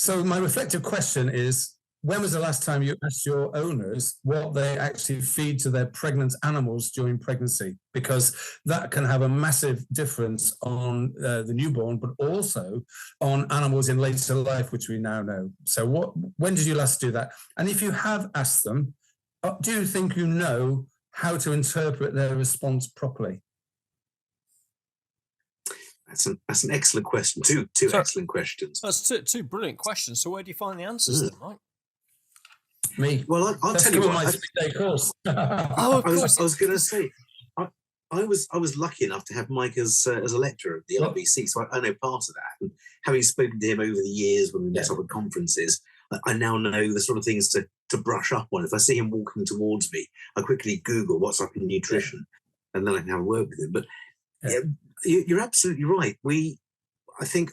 So my reflective question is, when was the last time you asked your owners what they actually feed to their pregnant animals during pregnancy? Because that can have a massive difference on the newborn, but also on animals in later life, which we now know. So when did you last do that? And if you have asked them, do you think you know how to interpret their response properly? That's an excellent question. Two excellent questions. That's two brilliant questions. So where do you find the answers then, Mike? Me. Well, I'll tell you what. My 3-day course. Of course. I was going to say, I was lucky enough to have Mike as a lecturer at the RBC, so I know part of that. And having spoken to him over the years when we met up at conferences, I now know the sort of things to brush up on. If I see him walking towards me, I quickly Google what's up in nutrition, and then I can have a word with him. But you're absolutely right. I think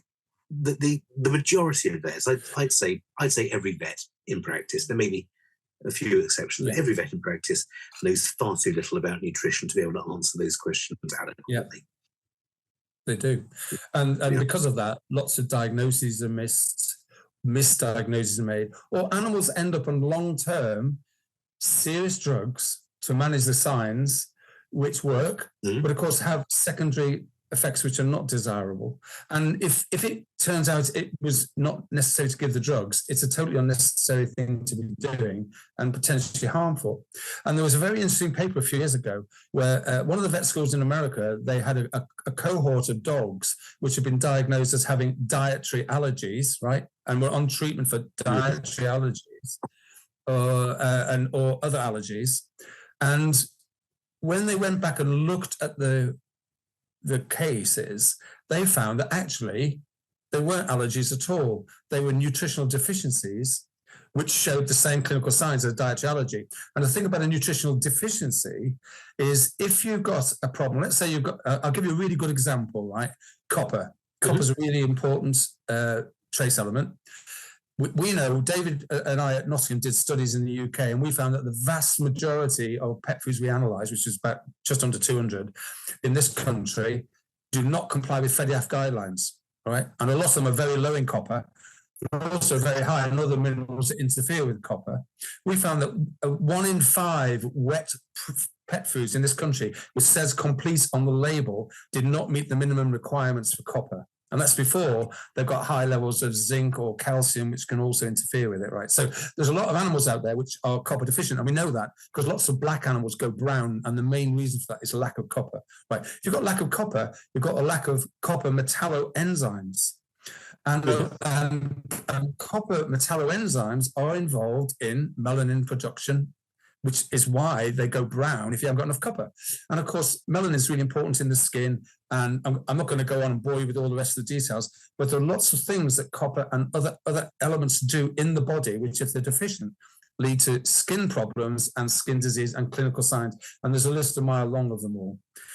that the majority of vets, I'd say every vet in practice, there may be a few exceptions, but every vet in practice knows far too little about nutrition to be able to answer those questions adequately. Yeah, they do. And because of that, lots of diagnoses are missed, misdiagnoses are made, or animals end up on long-term serious drugs to manage the signs, which work, but of course have secondary effects which are not desirable. And if it turns out it was not necessary to give the drugs, it's a totally unnecessary thing to be doing and potentially harmful. And there was a very interesting paper a few years ago where one of the vet schools in America, they had a cohort of dogs which had been diagnosed as having dietary allergies, right? And were on treatment for dietary allergies or other allergies. And when they went back and looked at the cases, they found that actually they weren't allergies at all. They were nutritional deficiencies, which showed the same clinical signs as dietary allergy. And the thing about a nutritional deficiency is if you've got a problem, let's say you've got, I'll give you a really good example, right? Copper. Copper is a really important trace element. We know, David and I at Nottingham did studies in the UK, and we found that the vast majority of pet foods we analysed, which is about just under 200 in this country, do not comply with FEDIAF guidelines, right? And a lot of them are very low in copper, but also very high in other minerals that interfere with copper. We found that 1 in 5 wet pet foods in this country, which says complete on the label, did not meet the minimum requirements for copper. And that's before they've got high levels of zinc or calcium, which can also interfere with it, right? So there's a lot of animals out there which are copper deficient, and we know that because lots of black animals go brown, and the main reason for that is a lack of copper, right? If you've got lack of copper, you've got a lack of copper metalloenzymes. And copper metalloenzymes are involved in melanin production, which is why they go brown if you haven't got enough copper. And of course, melanin is really important in the skin. And I'm not going to go on and bore you with all the rest of the details, but there are lots of things that copper and other elements do in the body, which if they're deficient, lead to skin problems and skin disease and clinical signs. And there's a list a mile long of them all.